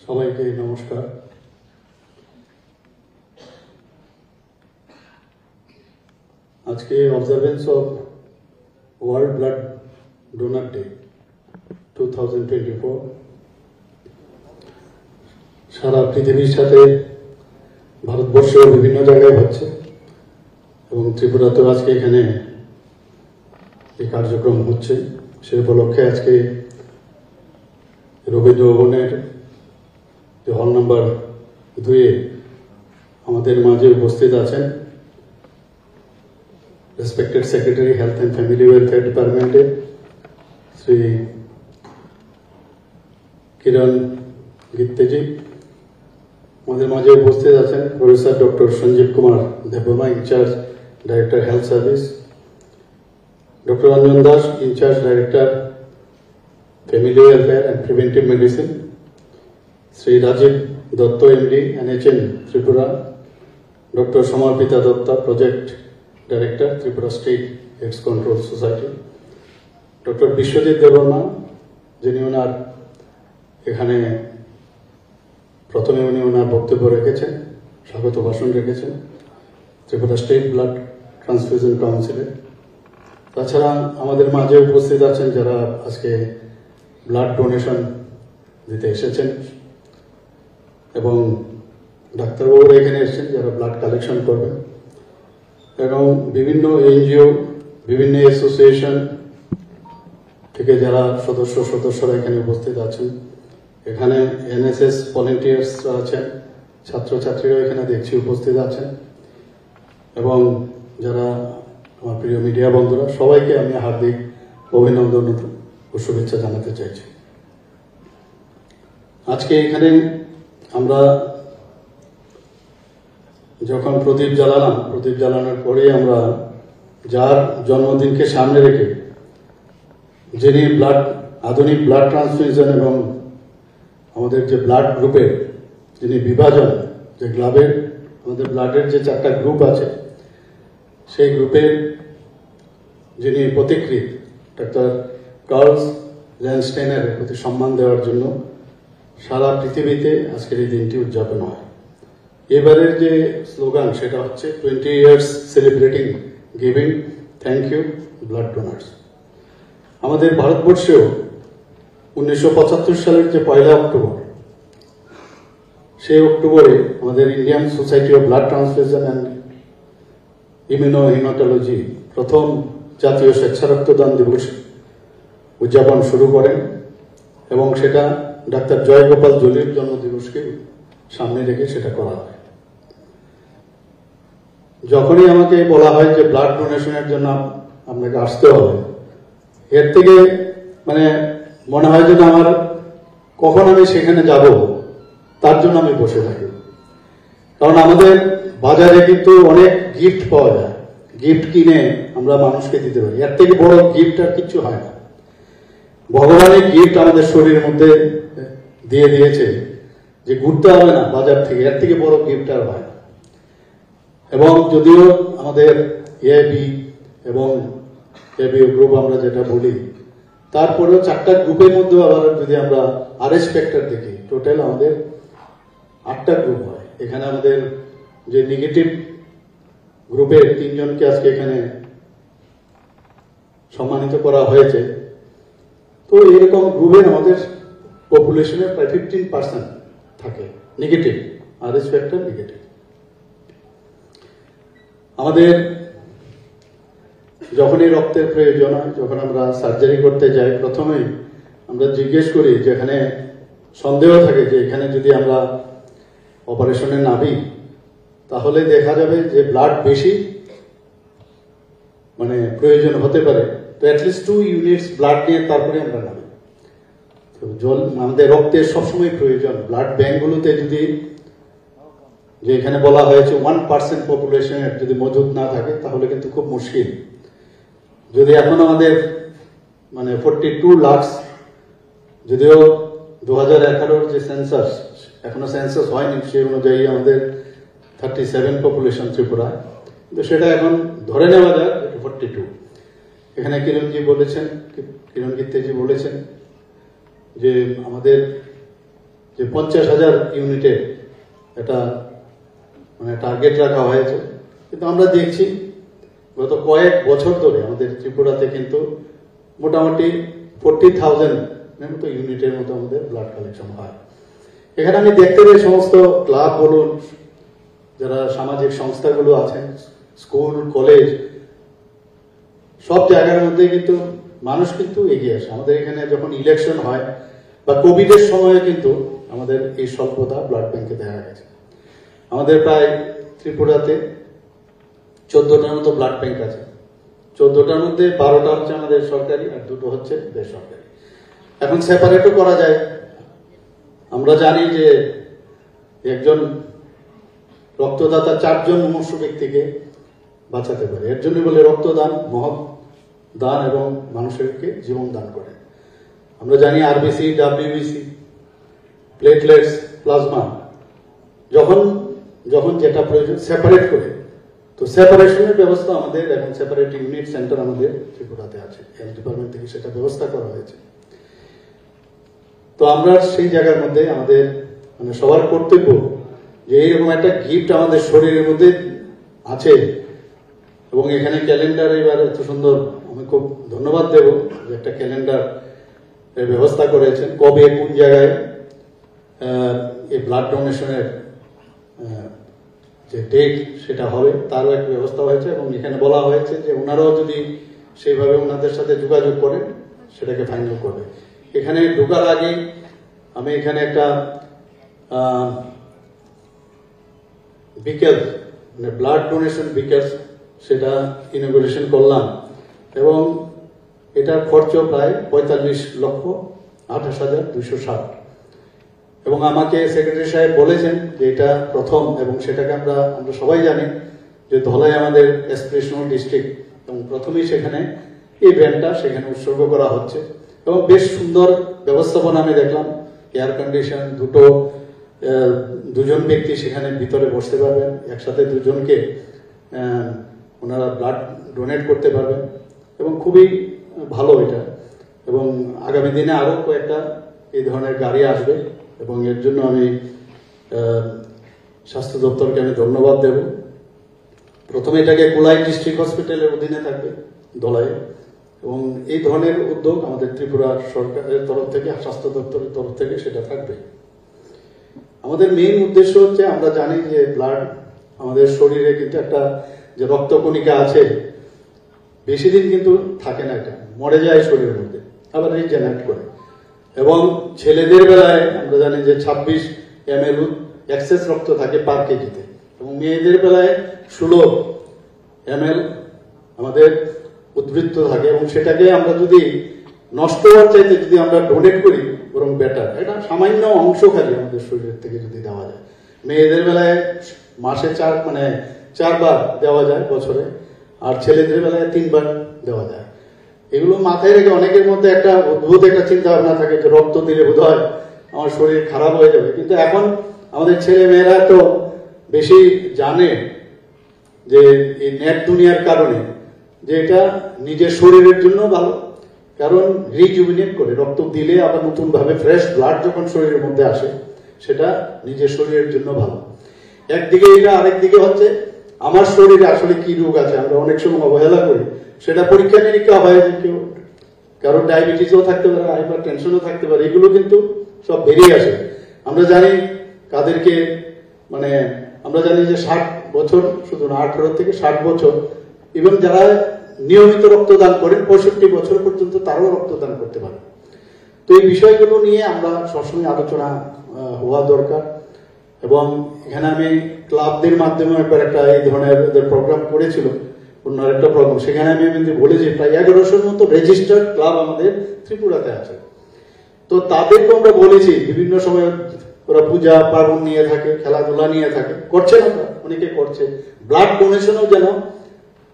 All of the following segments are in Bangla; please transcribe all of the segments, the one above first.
সবাইকে নমস্কার। আজকে observance of world blood donor day 2024 সারা পৃথিবীর সাথে ভারতবর্ষের বিভিন্ন জায়গায় হচ্ছে এবং ত্রিপুরাতেও আজকে এখানে এই কার্যক্রম হচ্ছে। সেই উপলক্ষে আজকে রবীন্দ্র ভবনের যে হল নাম্বার 2-এ আমাদের মাঝে উপস্থিত আছেন respected secretary health and family welfare ডিপার্টমেন্টের শ্রী কিরণ গিত্তেজি। আমাদের মাঝে উপস্থিত আছেন professor doctor Sanjeev Kumar Debbarma, in charge director health service, doctor Anjan Das, in charge director family welfare and preventive medicine, Shri Rajib Dutta MD NHN Tripura, doctor Samarpita Dutta project director Tripura state AIDS control society, doctor Biswajit Debbarma যিনি ওনার এখানে প্রথমে উনি ওনার বক্তব্য রেখেছেন, স্বাগত ভাষণ রেখেছেন ত্রিপুরা স্টেট ব্লাড ট্রান্সফিউশন কাউন্সিলের। তাছাড়া আমাদের মাঝে উপস্থিত আছেন যারা আজকে ব্লাড ডোনেশন দিতে এসেছেন এবং ডাক্তারবাবুরা এখানে এসেছেন যারা ব্লাড কালেকশন করবেন এবং বিভিন্ন NGO, বিভিন্ন অ্যাসোসিয়েশন থেকে যারা সদস্যরা এখানে উপস্থিত আছেন। এখানে NSS ভলেন্টিয়ার্সরা আছেন, ছাত্রছাত্রীরা এখানে দেখছি উপস্থিত আছেন এবং যারা আমার প্রিয় মিডিয়া বন্ধুরা, সবাইকে আমি হার্দিক অভিনন্দন ও শুভেচ্ছা জানাতে চাইছি। আজকে এখানে আমরা যখন প্রদীপ জ্বালানোর পরে আমরা যার জন্মদিনকে সামনে রেখে যিনি আধুনিক ব্লাড ট্রান্সফিউশন এবং আমাদের যে ব্লাড গ্রুপের যিনি বিভাজন, যে আমাদের ব্লাডের যে 4টা গ্রুপ আছে সেই গ্রুপের যিনি পথিকৃৎ ডাক্তার কার্ল ল্যান্ডস্টাইনের প্রতি সম্মান দেওয়ার জন্য সারা পৃথিবীতে আজকের এই দিনটি উদযাপন হয়। এবারের যে স্লোগান সেটা হচ্ছে 20 years celebrating giving, thank you blood donors. আমাদের ভারতবর্ষেও 1975 সালের যে 1 অক্টোবর, সেই অক্টোবরে আমাদের Indian society of blood transfusion and immunohematology প্রথম জাতীয় স্বেচ্ছারক্তদান দিবস উদযাপন শুরু করেন এবং সেটা ডাক্তার জয়গোপাল জলির জন্মদিবসকে সামনে রেখে সেটা করা হয়। যখনই আমাকে বলা হয় যে ব্লাড ডোনেশনের জন্য আপনাকে আসতে হবে, এর থেকে মনে হয় যে আমার কখন আমি সেখানে যাব তার জন্য আমি বসে থাকি। কারণ আমাদের বাজারে কিন্তু অনেক গিফট পাওয়া যায়, গিফট কিনে আমরা মানুষকে দিতে পারি, এর থেকে বড় গিফট আর কিছু হয় না। ভগবানের গিফট আমাদের শরীরের মধ্যে দিয়ে দিয়েছে যে ঘুরতে হবে না বাজার থেকে, এর থেকে বড় গিফট আর হয় না। এবং যদিও আমাদের AIB এবং ABO গ্রুপ আমরা যেটা বলি, তারপরেও 4টা গ্রুপের মধ্যে আবার যদি আমরা RH ফ্যাক্টর দেখি, টোটাল আমাদের 8টা গ্রুপ হয়। এখানে আমাদের যে নেগেটিভ গ্রুপের 3 জনকে আজকে এখানে সম্মানিত করা হয়েছে। তো এরকম গ্রুপের আমাদের পপুলেশনের প্রায় 15% থাকে নেগেটিভ, RH ফ্যাক্টর নেগেটিভ। আমাদের যখনই রক্তের প্রয়োজন হয়, যখন আমরা সার্জারি করতে যাই, প্রথমেই আমরা জিজ্ঞেস করি যে এখানে সন্দেহ থাকে যে এখানে যদি আমরা অপারেশনে নামি তাহলে দেখা যাবে যে ব্লাড বেশি প্রয়োজন হতে পারে, তো অ্যাটলিস্ট 2 ইউনিটস ব্লাড নিয়ে তারপরে আমরা নামি। তো জল আমাদের রক্তের সবসময় প্রয়োজন। ব্লাড ব্যাঙ্কগুলোতে যদি, যে এখানে বলা হয়েছে 1% পপুলেশনের যদি মজুদ না থাকে তাহলে কিন্তু খুব মুশকিল। যদি এখন আমাদের 42 লাখ, যদিও 2011 যে সেন্সাস, এখনো সেন্সাস হয়নি, সেই অনুযায়ী আমাদের 37 পপুলেশন ত্রিপুরায়, কিন্তু সেটা এখন ধরে নেওয়া যায় 42। এখানে কিরণ গিত্তেজি বলেছেন যে আমাদের যে 50,000 ইউনিটের একটা মানে টার্গেট রাখা হয়েছে, কিন্তু আমরা দেখছি গত কয়েক বছর ধরে আমাদের ত্রিপুরাতে কিন্তু মোটামুটি 40,000 মতো ইউনিটের মতো আমাদের ব্লাড কালেকশন হয়। এখানে আমি দেখতে পাই সমস্ত ক্লাব বলুন, যারা সামাজিক সংস্থাগুলো আছেন, স্কুল কলেজ, সব জায়গার মধ্যে কিন্তু মানুষ কিন্তু এগিয়ে আসে। আমাদের এখানে যখন ইলেকশন হয় বা কোভিডের সময়ে কিন্তু আমাদের এই স্বল্পতা ব্লাড ব্যাংকে দেখা গেছে। আমাদের প্রায় ত্রিপুরাতে 14টার মতো ব্লাড ব্যাংক আছে। 14টার মধ্যে 12টা হচ্ছে আমাদের সরকারি আর 2টো হচ্ছে বেসরকারি। এখন সেপারেটও করা যায়। আমরা জানি যে একজন রক্তদাতা 4 জন মুমূর্ষু ব্যক্তিকে বাঁচাতে পারে। এর জন্য বলে রক্তদান মহৎ দান এবং মানুষেরকে জীবন দান করে। আমরা জানি আরবিসি, ডাব্লিউবিসি, প্লেটলেটস, প্লাজমা যখন যখন যেটা প্রয়োজন সেপারেট করে, তো সেপারেশনের ব্যবস্থা আমাদের এখন সেপারেট ইউনিট সেন্টার আমাদের ত্রিপুরাতে আছে, হেলথ ডিপার্টমেন্ট থেকে সেটা ব্যবস্থা করা হয়েছে। তো আমরা সেই জায়গার মধ্যে আমাদের মানে সবার কর্তব্য যে এইরকম একটা গিফট আমাদের শরীরের মধ্যে আছে। এবং এখানে ক্যালেন্ডার এবার এত সুন্দর, আমি খুব ধন্যবাদ দেব যে একটা ক্যালেন্ডার এর ব্যবস্থা করেছেন। কবে কোন জায়গায় এই ব্লাড ডোনেশনের যে ডেট সেটা হবে তারও একটা ব্যবস্থা হয়েছে। এবং এখানে বলা হয়েছে যে ওনারাও যদি সেইভাবে ওনাদের সাথে যোগাযোগ করেন সেটাকে ফাইনাল করবে। এখানে ঢোকার আগে আমি এখানে একটা বিকেল মানে ব্লাড ডোনেশন বিকেল সেটা ইনগুরেশন করলাম এবং এটার খরচ প্রায় 45,28,260। এবং আমাকে সেক্রেটারি সাহেব বলেছেন যে এটা প্রথম, এবং সেটাকে আমরা সবাই জানি যে ধলাই আমাদের এসপিরেশনাল ডিস্ট্রিক্ট এবং প্রথমেই সেখানে এই ভ্যানটা সেখানে উৎসর্গ করা হচ্ছে। এবং বেশ সুন্দর ব্যবস্থাপনা আমি দেখলাম, এয়ার কন্ডিশন, দুজন ব্যক্তি সেখানে ভিতরে বসতে পারবেন, একসাথে দুজনকে ওনারা ব্লাড ডোনেট করতে পারবেন এবং খুবই ভালো এটা। এবং আগামী দিনে আরো কয়েকটা এই ধরনের গাড়ি আসবে এবং এর জন্য আমি স্বাস্থ্য দপ্তরকে আমি ধন্যবাদ দেব। প্রথমে এটাকে কুলাই ডিস্ট্রিক্ট হসপিটালের অধীনে থাকবে ধলাই, এবং এই ধরনের উদ্যোগ আমাদের ত্রিপুরার সরকারের তরফ থেকে, স্বাস্থ্য দপ্তরের তরফ থেকে সেটা থাকবে। আমাদের মেইন উদ্দেশ্য হচ্ছে, আমরা জানি যে ব্লাড আমাদের শরীরে কিন্তু একটা যে রক্তকণিকা আছে বেশি দিন কিন্তু থাকে না, এটা মরে যায় শরীরের মধ্যে, আবার রিজেনারেট করে। এবং ছেলেদের বেলায় আমরা জানি যে 26 ml এক্সেস রক্ত থাকে পার কেজিতে, এবং মেয়েদের বেলায় 16 ml আমাদের উদ্বৃত্ত থাকে। এবং সেটাকে আমরা যদি নষ্ট হওয়ার চাইতে যদি আমরা ডোনেট করি বরং বেটার। এটা সামান্য অংশ খালি আমাদের শরীরের থেকে যদি দেওয়া যায়। মেয়েদের বেলায় মাসে 4 বার দেওয়া যায় বছরে, আর ছেলেদের বেলায় 3 বার দেওয়া যায়। এগুলো মাথায় রেখে অনেকের মধ্যে একটা অদ্ভুত একটা চিন্তা ভাবনা থাকে যে রক্ত দিলে বোধহয় আমার শরীর খারাপ হয়ে যাবে। কিন্তু এখন আমাদের ছেলে মেয়েরা তো বেশি জানে যে এই নেট দুনিয়ার কারণে যে এটা নিজের শরীরের জন্য ভালো, কারণ রিজুভিনেট করে রক্ত দিলে আবার নতুন ভাবে ফ্রেশ ব্লাড যখন শরীরের মধ্যে আসে সেটা নিজের শরীরের জন্য ভালো। একদিকে এটা, আরেকদিকে হচ্ছে আমার শরীরে আসলে কি রোগ আছে আমরা অনেক সময় অবহেলা করি, সেটা পরীক্ষা নিরীক্ষা হয় যে কেউ কারণ ডায়াবেটিসও থাকতে পারে, হাইপার টেনশনও থাকতে পারে, এগুলো কিন্তু সব বেরিয়ে আসে। আমরা জানি কাদেরকে আমরা জানি যে 60 বছর, শুধু না 18 থেকে 60 বছর, ইভেন যারা নিয়মিত রক্তদান করেন 65 বছর পর্যন্ত তারাও রক্তদান করতে পারে। তো এই বিষয়গুলো নিয়ে আমরা সবসময় আলোচনা হওয়া দরকার। এবং এখানে আমি ক্লাবদের মাধ্যমে একবার একটা এই ধরনের প্রোগ্রাম করেছিল, অন্য একটা প্রোগ্রাম, সেখানে আমি বলেছি প্রায় 1100-র মতো রেজিস্টার্ড ক্লাব আমাদের ত্রিপুরাতে আছে। তো তাদেরকে আমরা বলেছি বিভিন্ন সময় ওরা পূজা পার্বণ নিয়ে থাকে, খেলাধুলা নিয়ে থাকে, করছে না, অনেকে করছে, ব্লাড ডোনেশনও যেন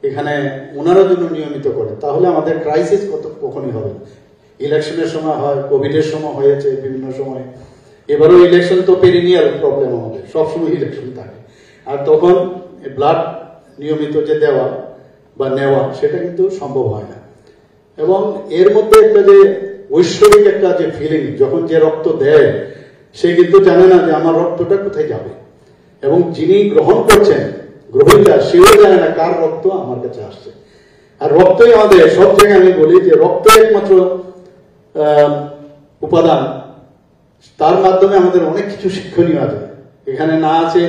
এখানে ওনারা জন্য নিয়মিত করে, তাহলে আমাদের ক্রাইসিস কখনই হবে না। ইলেকশনের সময় হয়, কোভিডের সময় হয়েছে বিভিন্ন সময়, এবারও ইলেকশন তো পেরিনিয়াল প্রবলেম, আমাদের সবসময় ইলেকশন থাকে, আর তখন ব্লাড নিয়মিত যে দেওয়া বা নেওয়া সেটা কিন্তু সম্ভব হয় না। এবং এর মধ্যে একটা যে ঐশ্বরিক একটা যে ফিলিং, যখন যে রক্ত দেয় সে কিন্তু জানে না যে আমার রক্তটা কোথায় যাবে, এবং যিনি গ্রহণ করছেন গ্রহীতা সেও জানে না কার রক্ত আমার কাছে আসছে। আর রক্তই আমাদের সব জায়গায়, আমি বলি যে রক্ত একমাত্র উপাদান, তার মাধ্যমে আমাদের অনেক কিছু শিক্ষণীয় আছে। এখানে না আছে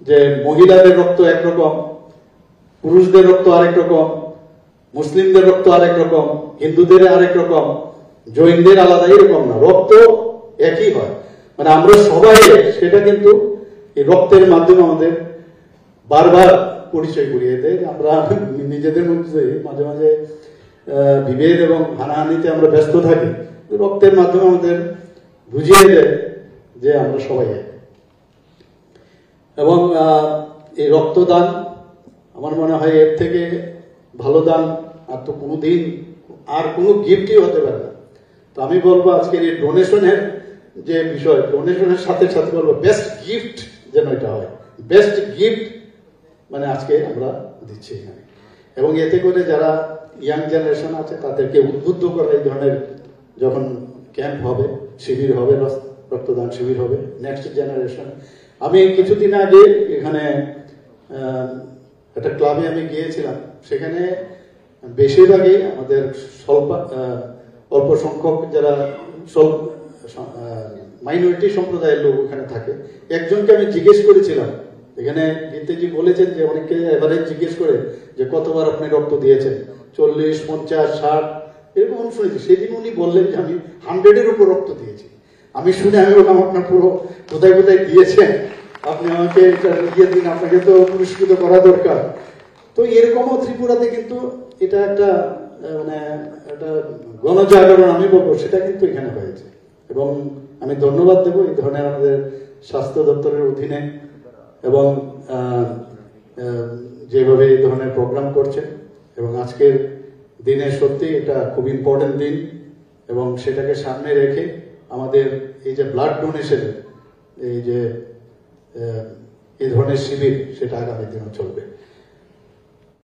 যে মহিলাদের রক্ত একরকম, পুরুষদের রক্ত আরেক রকম, মুসলিমদের রক্ত আরেক রকম, হিন্দুদের আরেক রকম, জৈনদের আলাদা, এরকম না, রক্ত একই হয়। মানে আমরা সবাই, সেটা কিন্তু এই রক্তের মাধ্যমে আমাদের বারবার পরিচয় করিয়ে দেয়। আমরা নিজেদের মধ্যে মাঝে মাঝে বিভেদ এবং হানাহানিতে আমরা ব্যস্ত থাকি, রক্তের মাধ্যমে আমাদের বুঝিয়ে দেয় যে আমরা সবাই এক। এবং এই রক্তদান আমার মনে হয় এর থেকে ভালো দান আর তো কোনোদিন আর কোনো গিফটই হতে পারে না। তো আমি বলবো আজকের এই ডোনেশনের যে বিষয়, ডোনেশনের সাথে সাথে বলবো বেস্ট গিফট যেন এটা হয়। বেস্ট গিফট মানে আজকে আমরা দিচ্ছি এখানে, এবং এতে করে যারা ইয়াং জেনারেশন আছে তাদেরকে উদ্বুদ্ধ করা, এই ধরনের যখন ক্যাম্প হবে, শিবির হবে, রক্তদান শিবির হবে, নেক্সট জেনারেশন। আমি কিছুদিন আগে এখানে একটা ক্লাবে আমি গিয়েছিলাম, সেখানে বেশিরভাগই আমাদের অল্প সংখ্যক যারা মাইনরিটি সম্প্রদায়ের লোক ওখানে থাকে। একজনকে আমি জিজ্ঞেস করেছিলাম, এখানে গীতেজি বলেছেন যে অনেকে এভারেজ জিজ্ঞেস করে যে কতবার আপনি রক্ত দিয়েছেন, 40, 50, 60 এরকম শুনেছি। সেদিন উনি বললেন যে আমি 100-এর উপর রক্ত দিয়েছি। আমি শুনে আমি বললাম আপনার পুরো কোথায় কোথায় দিয়েছেন, আপনি আমাকে ইয়ে দিন, আপনাকে তো পুরস্কৃত করা দরকার। তো এরকমও ত্রিপুরাতে কিন্তু এটা একটা মানে একটা গণজাগরণ আমি বলবো, সেটা কিন্তু এখানে হয়েছে। এবং আমি ধন্যবাদ দেব এই ধরনের আমাদের স্বাস্থ্য দপ্তরের অধীনে এবং যেভাবে এই ধরনের প্রোগ্রাম করছেন। এবং আজকের দিনে সত্যি এটা খুব ইম্পর্টেন্ট দিন, এবং সেটাকে সামনে রেখে আমাদের এই যে ব্লাড ডোনেশনের এই যে এই ধরনের শিবির, সেটা আগামী দিনে চলবে।